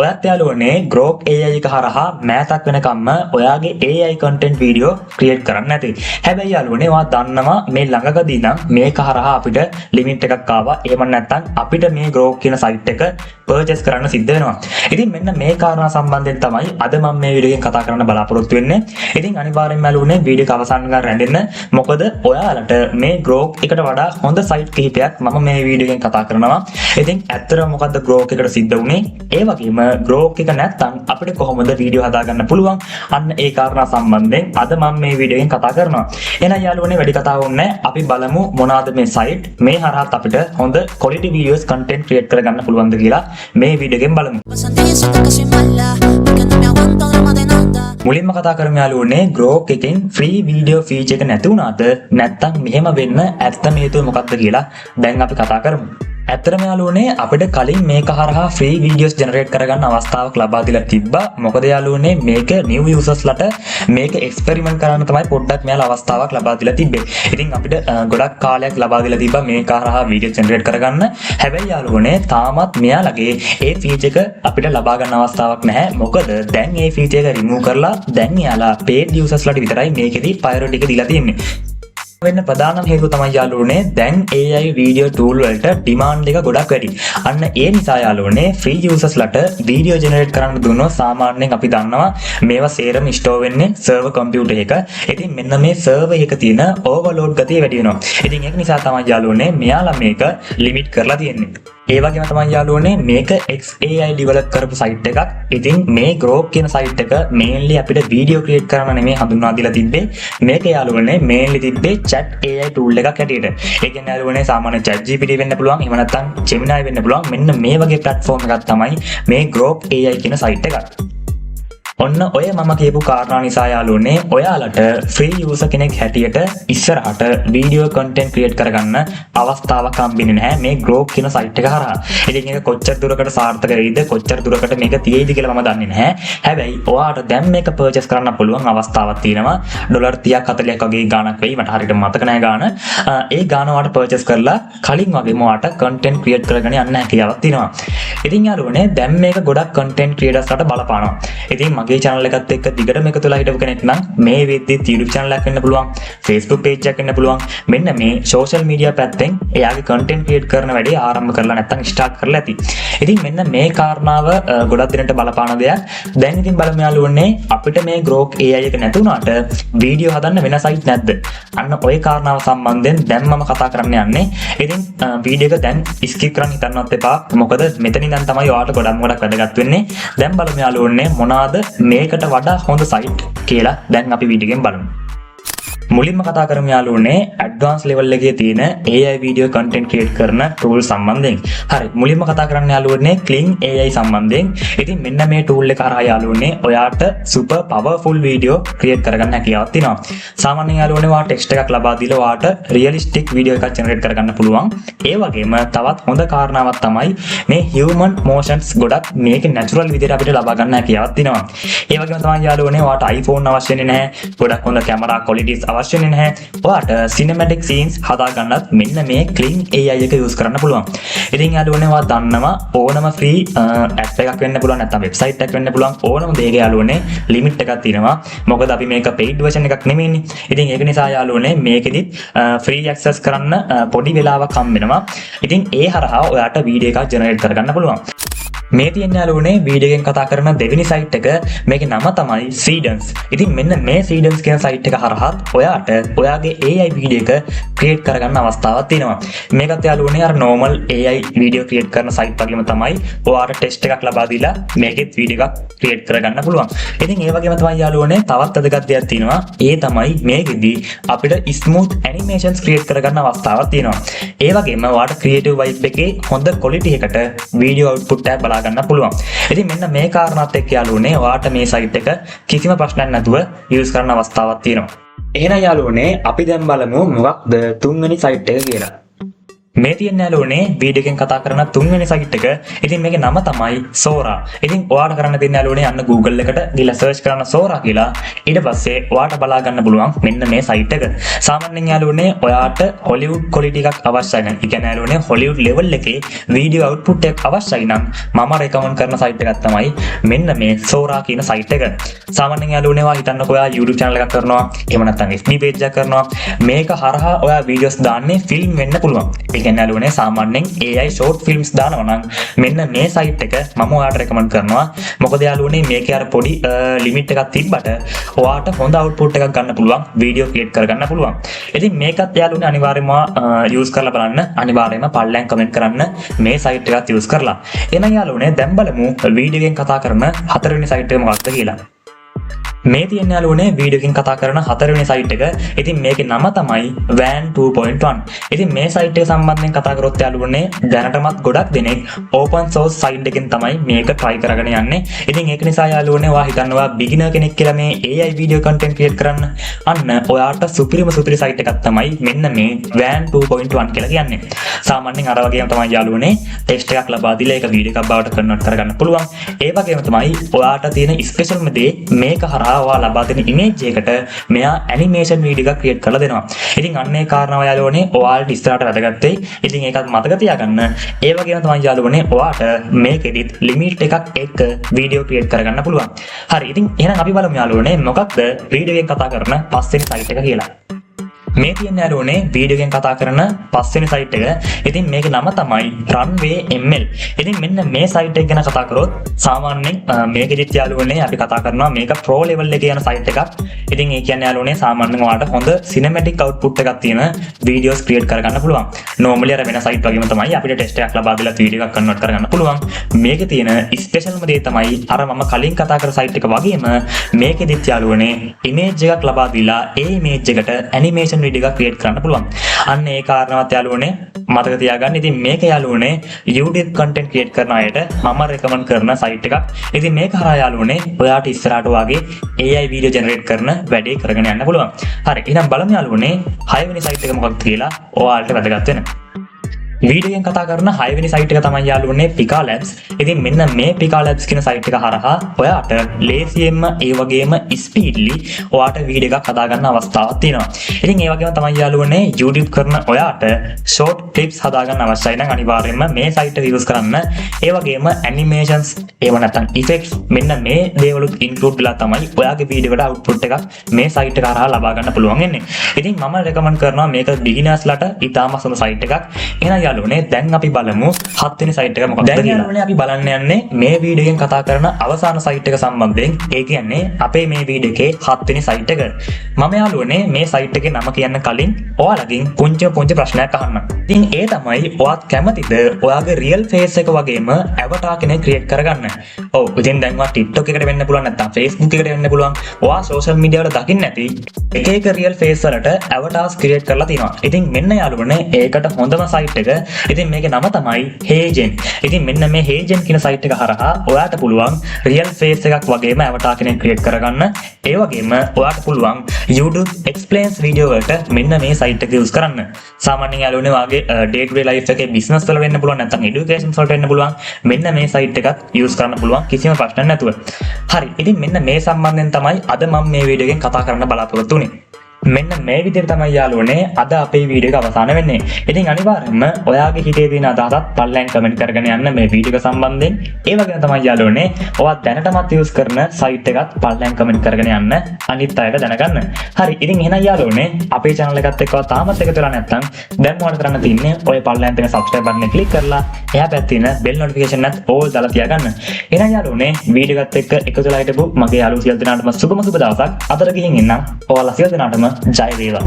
ඔයත් යාළුවනේ Grok AI එක හරහා මෑතක් වෙනකම්ම ඔයාගේ AI content video create කරන්න ඇති. හැබැයි යාළුවනේ ඔයා දන්නවා මේ ළඟකදී නම් මේක හරහා අපිට limit එකක් ආවා. එහෙම නැත්නම් අපිට මේ Grok කියන site එක purchase කරන්න සිද්ධ වෙනවා. ඉතින් මෙන්න මේ කාරණා සම්බන්ධයෙන් තමයි අද මම මේ වීඩියෝ එකෙන් කතා කරන්න බලාපොරොත්තු වෙන්නේ. ඉතින් අනිවාර්යෙන්ම යාළුවනේ වීඩියෝ එක අවසන් කරලා රැඳෙන්න. මොකද ඔයාලට මේ Grok එකට වඩා හොඳ site කිහිපයක් මම මේ වීඩියෝ එකෙන් කතා කරනවා. ඉතින් ඇත්තටම මොකද්ද Grok එකට සිද්ධ වුනේ? ඒ වගේම Grok එක නැත්තම් අපිට කොහොමද වීඩියෝ හදාගන්න පුළුවන්? අන්න ඒ කාරණා සම්බන්ධයෙන් අද මම මේ වීඩියෝ එකෙන් කතා කරනවා. එහෙනම් යාළුවනේ වැඩි කතාවක් නැහැ. අපි බලමු මොනවාද මේ site මේ හරහාත් අපිට හොඳ quality videos content create කරගන්න පුළුවන්ද කියලා මේ වීඩියෝ එකෙන් බලමු. මුලින්ම කතා කරමු යාළුවනේ Grok එකෙන් free video feature එක නැති වුණාද නැත්තම් මෙහෙම වෙන්න ඇත්තම හේතුව මොකක්ද කියලා දැන් අපි කතා කරමු. ඇත්තටම යාළුවනේ අපිට කලින් මේක හරහා free videos generate කරගන්න අවස්ථාවක් ලබා දීලා තිබ්බා. මොකද යාළුවනේ මේක new users ලට මේක experiment කරන්න තමයි පොඩ්ඩක් මෙයාලා අවස්ථාවක් ලබා දීලා තිබ්බේ. ඉතින් අපිට ගොඩක් කාලයක් ලබා දීලා තිබ්බා මේක හරහා video generate කරගන්න. හැබැයි යාළුවනේ තාමත් මෙයාලගේ ඒ feature එක අපිට ලබා ගන්න අවස්ථාවක් නැහැ. මොකද දැන් මේ feature එක remove කරලා දැන් යාලා paid users ලට විතරයි මේකෙදි priority එක දීලා තියෙන්නේ. වෙන්න ප්‍රධානම හේතුව තමයි යාළුවනේ දැන් AI video tool වලට demand එක ගොඩක් වැඩි. අන්න ඒ නිසා යාළුවනේ free users ලට video generate කරන්න දුන්නොත් සාමාන්‍යයෙන් අපි දන්නවා මේවා සේරම store වෙන්නේ server computer එක. ඉතින් මෙන්න මේ server එක තියෙන overload ගතිය වැඩි වෙනවා. ඉතින් ඒක නිසා තමයි යාළුවනේ මෙයාලා මේක limit කරලා තියෙන්නේ. ඒ වගේම තමයි යාළුවනේ මේක XAI develop කරපු site එකක්. ඉතින් මේ Grok කියන site එක mainly අපිට video create කරන්න නෙමෙයි හඳුන්වා දීලා තිබ්බේ. මේක යාළුවනේ mainly තිබ්බේ chat AI tool එකක් හැටියට. ඒ කියන්නේ යාළුවනේ සාමාන්‍ය chat GPT වෙන්න පුළුවන්. එහෙම නැත්නම් Gemini වෙන්න පුළුවන්. මෙන්න මේ වගේ platform එකක් තමයි මේ Grok AI කියන site එක. ඔන්න ඔය මම කියපු කාරණා නිසා යාළුවනේ ඔයාලට free user කෙනෙක් හැටියට ඉස්සරහට video content create කරගන්න අවස්ථාවක් හම්බෙන්නේ නැහැ මේ Grok කියන site එක හරහා. ඉතින් ඒක කොච්චර දුරකට සාර්ථක වෙයිද කොච්චර දුරකට මේක තියෙයිද කියලා මම දන්නේ නැහැ. හැබැයි ඔයාට දැන් මේක purchase කරන්න පුළුවන් අවස්ථාවක් තියෙනවා. ඩොලර් 30ක් 40ක් වගේ ගාණක් වෙයි. මට හරියට මතක නැහැ ගාණ. ඒ ගාණ ඔයාට purchase කරලා කලින් වගේම ඔයාට content create කරගෙන යන්න හැකියාවක් තියෙනවා. ඉතින් යාළුවනේ දැන් මේක ගොඩක් content creators ලට බලපානවා. ඉතින් මගේ channel එකත් එක්ක දිගටම එකතු වෙලා හිටපු කෙනෙක් නම් මේ වෙද්දිත් YouTube channel එකක් වෙන්න පුළුවන්, Facebook page එකක් වෙන්න පුළුවන්. මෙන්න මේ social media පැත්තෙන් එයාගේ content create කරන වැඩේ ආරම්භ කරලා නැත්නම් start කරලා ඇති. ඉතින් මෙන්න මේ කාරණාව ගොඩක් දිනට බලපාන දෙයක්. දැන් ඉතින් බලමු යාළුවනේ අපිට මේ Grok AI එක නැති වුණාට වීඩියෝ හදන්න වෙන site නැද්ද? අන්න ওই කාරණාව සම්බන්ධයෙන් දැන් මම කතා කරන්න යන්නේ. ඉතින් වීඩියෝ එක දැන් skip කරන්න හිතන්නවත් එපා. මොකද මෙතනින් දැන් තමයි ඔයාලට ගොඩක් වැදගත් වෙන්නේ. දැන් බලමු යාළුවනේ මොනවාද මේකට වඩා හොඳ සයිට් කියලා දැන් අපි වීඩියෝ එකෙන් බලමු. මුලින්ම කතා කරමු යාළුවනේ advanced level එකේ තියෙන AI video content create කරන tool සම්බන්ධයෙන්. හරි මුලින්ම කතා කරන්න යාළුවනේ Kling AI සම්බන්ධයෙන්. ඉතින් මෙන්න මේ tool එක හරහා යාළුවනේ ඔයාට super powerful video create කරගන්න හැකියාවක් තියෙනවා. සාමාන්‍යයෙන් යාළුවනේ ඔයා text එකක් ලබා දීලා ඔයාට realistic video එකක් generate කරගන්න පුළුවන්. ඒ වගේම තවත් හොඳ කාරණාවක් තමයි මේ human motions ගොඩක් මේක natural විදිහට අපිට ලබා ගන්න හැකියාවක් තියෙනවා. ඒ වගේම තමයි යාළුවනේ ඔයාට iPhone අවශ්‍ය වෙන්නේ නැහැ. ගොඩක් හොඳ camera qualities අවශ්‍ය නැහැ. ඔයාට cinematic scenes හදා ගන්නත් මෙන්න මේ Kling AI එක use කරන්න පුළුවන්. ඉතින් යාළුවනේ ඔයා දන්නවා ඕනම free app එකක් වෙන්න පුළුවන් නැත්නම් website එකක් වෙන්න පුළුවන් ඕනම දෙයක යාළුවනේ limit එකක් තියෙනවා. මොකද අපි මේක paid version එකක් නෙමෙයිනේ. ඉතින් ඒක නිසා යාළුවනේ මේකෙදිත් free access කරන්න පොඩි වෙලාවක් හම්බ වෙනවා. ඉතින් ඒ හරහා ඔයාට වීඩියෝ එකක් generate කරගන්න පුළුවන්. මේ තියෙන යාළුවනේ වීඩියෝ එකෙන් කතා කරන දෙවෙනි site එක මේකේ නම තමයි Seedance. ඉතින් මෙන්න මේ Seedance කියන site එක හරහා ඔයාට ඔයාගේ AI වීඩියෝ එක create කරගන්න අවස්ථාවක් තියෙනවා. මේකත් යාළුවනේ අර normal AI වීඩියෝ create කරන site වගේම තමයි ඔයාට test එකක් ලබා දීලා මේකෙත් වීඩියෝ එකක් create කරගන්න පුළුවන්. ඉතින් ඒ වගේම තමයි යාළුවනේ තවත් වැදගත් දෙයක් තියෙනවා. ඒ තමයි මේකෙදි අපිට smooth animations create කරගන්න අවස්ථාවක් තියෙනවා. ඒ වගේම ඔයාට creative vibe එකේ හොඳ quality එකට වීඩියෝ output එක බලා ගන්න පුළුවන්. ඉතින් මෙන්න මේ කාරණාත් එක්ක යාළුවනේ ඔයාට මේ site එක කිසිම ප්‍රශ්නයක් නැතුව use කරන්න අවස්ථාවක් තියෙනවා. එහෙනම් යාළුවනේ අපි දැන් බලමු මොකක්ද තුන්වෙනි site එක කියලා. මේ තියෙන යාළුවනේ වීඩියෝ එකෙන් කතා කරන තුන්වෙනි සයිට් එක. ඉතින් මේකේ නම තමයි Sora. ඉතින් ඔයාලට කරන්න තියෙන යාළුවනේ යන්න Google එකට ගිහලා search කරන්න Sora කියලා. ඊට පස්සේ ඔයාලට බලා ගන්න පුළුවන් මෙන්න මේ සයිට් එක. සාමාන්‍යයෙන් යාළුවනේ ඔයාට Hollywood quality එකක් අවශ්‍යයි නම්, ඒ කියන්නේ යාළුවනේ Hollywood level එකේ වීඩියෝ output එකක් අවශ්‍යයි නම් මම recommend කරන සයිට් එකක් තමයි මෙන්න මේ Sora කියන සයිට් එක. සාමාන්‍යයෙන් යාළුවනේ ඔයා හිතන්නකෝ ඔයා YouTube channel එකක් කරනවා, එහෙම නැත්නම් FB page එකක් කරනවා. මේක හරහා ඔයා videos දාන්නේ film වෙන්න පුළුවන්. නේ සාමාන්‍යයෙන් AI short films දානවා නම් මෙන්න මේ සයිට් එක මම ඔයාලට recommend කරනවා. මොකද යාළුවනේ මේකේ අර පොඩි limit එකක් තිබ්බට ඔයාට හොඳ output එකක් ගන්න පුළුවන්, video create කරගන්න පුළුවන්. ඉතින් මේකත් යාළුවනේ අනිවාර්යයෙන්ම use කරලා බලන්න. අනිවාර්යයෙන්ම පල්ලෙන් comment කරන්න මේ සයිට් එකත් use කරලා. එහෙනම් යාළුවනේ දැන් බලමු වීඩියෝ එකෙන් කතා කරන හතරවෙනි සයිට් එක මොකක්ද කියලා. මේ තියෙන යාළුවනේ වීඩියෝ එකෙන් කතා කරන හතරවෙනි සයිට් එක. ඉතින් මේකේ නම තමයි Van 2.1. ඉතින් මේ සයිට් එක සම්බන්ධයෙන් කතා කරොත් යාළුවනේ දැනටමත් ගොඩක් දෙනෙක් open source site එකෙන් තමයි මේක try කරගෙන යන්නේ. ඉතින් ඒක නිසා යාළුවනේ ඔයා හිතනවා beginner කෙනෙක් කියලා මේ AI video content create කරන්න. අන්න ඔයාට සුපිරිම site එකක් තමයි මෙන්න මේ Van 2.1 කියලා කියන්නේ. සාමාන්‍යයෙන් අර වගේම තමයි යාළුවනේ text එකක් ලබා දීලා ඒක වීඩියෝ එකක් බවට convert කරගන්න පුළුවන්. ඒ වගේම තමයි ඔයාට තියෙන special දේ මේක හරහා ඔයා ලබා දෙන image එකට මෙයා animation video එකක් create කරලා දෙනවා. ඉතින් අන්න ඒ කාරණාව යාළුවනේ ඔයාලට ඉස්සරහට වැදගත් වෙයි. ඉතින් ඒකත් මතක තියාගන්න. ඒ වගේම තමයි යාළුවනේ ඔයාට මේකෙදිත් limit එකක් එක්ක video create කරගන්න පුළුවන්. හරි. ඉතින් එහෙනම් අපි බලමු යාළුවනේ මොකක්ද වීඩියෝ එකෙන් කතා කරන පස්වෙනි සයිට් එක කියලා. මේ තියෙන යාළුවනේ වීඩියෝ එකෙන් කතා කරන පස්වෙනි සයිට් එක. ඉතින් මේකේ නම තමයි Runway ML. ඉතින් මෙන්න මේ සයිට් එක ගැන කතා කරොත් සාමාන්‍යයෙන් මේකෙදිත් යාළුවනේ අපි කතා කරනවා මේක pro level එකේ යන සයිට් එකක්. ඉතින් ඒ කියන්නේ යාළුවනේ සාමාන්‍යයෙන් ඔයාලට හොඳ cinematic output එකක් තියෙන videos create කරගන්න පුළුවන්. normally අර වෙන සයිට් වගේම තමයි අපිට test එකක් ලබා දීලා වීඩියෝ එකක් convert කරගන්න පුළුවන්. මේකේ තියෙන specialම දේ තමයි අර මම කලින් කතා කර සයිට් එක වගේම මේකෙදිත් යාළුවනේ image එකක් ලබා දීලා ඒ image එකට animation video එකක් create කරන්න පුළුවන්. අන්න ඒ කාරණාවත් යාළුවනේ මතක තියාගන්න. ඉතින් මේක යාළුවනේ YouTube content create කරන අයට මම recommend කරන site එකක්. ඉතින් මේක හරහා යාළුවනේ ඔයාට ඉස්සරහට වාගේ AI video generate කරන වැඩේ කරගෙන යන්න පුළුවන්. හරි. එහෙනම් බලමු යාළුවනේ 6 වෙනි site එක මොකක්ද කියලා ඔයාලට වැදගත් වෙන. වීඩියෝ එකෙන් කතා කරන 6 වෙනි සයිට් එක තමයි යාළුවනේ Pika Labs. ඉතින් මෙන්න මේ Pika Labs කියන සයිට් එක හරහා ඔයාට ලේසියෙන්ම ඒ වගේම ස්පීඩ්ලි ඔයාට වීඩියෝ එකක් හදා ගන්න අවස්ථාවක් තියෙනවා. ඉතින් ඒ වගේම තමයි යාළුවනේ YouTube කරන ඔයාට short clips හදා ගන්න අවශ්‍යයි නම් අනිවාර්යයෙන්ම මේ සයිට් එක use කරන්න. ඒ වගේම animations ඒව නැත්නම් effects මෙන්න මේ දේවලුත් include වෙලා තමයි ඔයාගේ වීඩියෝ එකට output එකක් මේ සයිට් එක හරහා ලබා ගන්න පුළුවන් වෙන්නේ. ඉතින් මම recommend කරනවා මේක beginners ලට ඉතාම හොඳ සයිට් එකක්. එහෙනම් යාළුවනේ දැන් අපි බලමු 7 වෙනි සයිට් එක මොකක්ද කියලා. දැන් යාළුවනේ අපි බලන්න යන්නේ මේ වීඩියෝ එකෙන් කතා කරන අවසාන සයිට් එක සම්බන්ධයෙන්. ඒ කියන්නේ අපේ මේ වීඩියෝ එකේ 7 වෙනි සයිට් එක. මම යාළුවනේ මේ සයිට් එකේ නම කියන්න කලින් ඔයාලගෙන් පුංචි ප්‍රශ්නයක් අහන්න. ඉතින් ඒ තමයි ඔයාත් කැමතිද ඔයාගේ real face එක වගේම avatar කෙනෙක් create කරගන්න? ඔව්. ඉතින් දැන් ඔයා TikTok එකට වෙන්න පුළුවන් නැත්නම් Facebook එකට වෙන්න පුළුවන්. ඔයා social media වල දකින්න නැති එක real face වලට avatars create කරලා තියෙනවා. ඉතින් මෙන්න යාළුවනේ ඒකට හොඳම සයිට් එක. ඉතින් මේකේ නම තමයි HeyGen. ඉතින් මෙන්න මේ HeyGen කියන සයිට් එක හරහා ඔයාට පුළුවන් real face එකක් වගේම avatar කෙනෙක් create කරගන්න. ඒ වගේම ඔයාට පුළුවන් YouTube explains video වලට මෙන්න මේ සයිට් එක use කරන්න. සාමාන්‍යයෙන් යාළුවනේ වාගේ day to day life එකේ business වල වෙන්න පුළුවන් නැත්නම් education වලට වෙන්න පුළුවන්. මෙන්න මේ සයිට් එකත් use කරන්න පුළුවන් කිසිම ප්‍රශ්නයක් නැතුව. හරි. ඉතින් මෙන්න මේ සම්බන්ධයෙන් තමයි අද මම මේ වීඩියෝ එකෙන් කතා කරන්න බලාපොරොත්තු වෙන්නේ. මෙන්න මේ විදිහට තමයි යාළුවනේ අද අපේ වීඩියෝ එක අවසන් වෙන්නේ. ඉතින් අනිවාර්යයෙන්ම ඔයාගේ හිතේ තියෙන අදහසත් පල්ලෙන් කමෙන්ට් කරගෙන යන්න මේ වීඩියෝ එක සම්බන්ධයෙන්. ඒ වගේම තමයි යාළුවනේ ඔයා දැනටමත් use කරන site එකත් පල්ලෙන් කමෙන්ට් කරගෙන යන්න අනිත් අයට දැනගන්න. හරි. ඉතින් එහෙනම් යාළුවනේ අපේ channel එකත් එක්ක තාමත් එකතු වෙලා නැත්නම් දැන් මොකද කරන්න තියෙන්නේ? ඔය පල්ලෙන් තියෙන subscribe button එක click කරලා එහා පැත්තේ තියෙන bell notification එකත් all දාලා තියාගන්න. එහෙනම් යාළුවනේ වීඩියෝ එකත් එක්ක එකතු වෙලා හිටපු මගේ යාළුවෝ සියලු දෙනාටම සුබ දවසක්. අතර ගිහින් ඉන්නම්. ඔයාලා සියලු දෙනාටම ජය වේවා.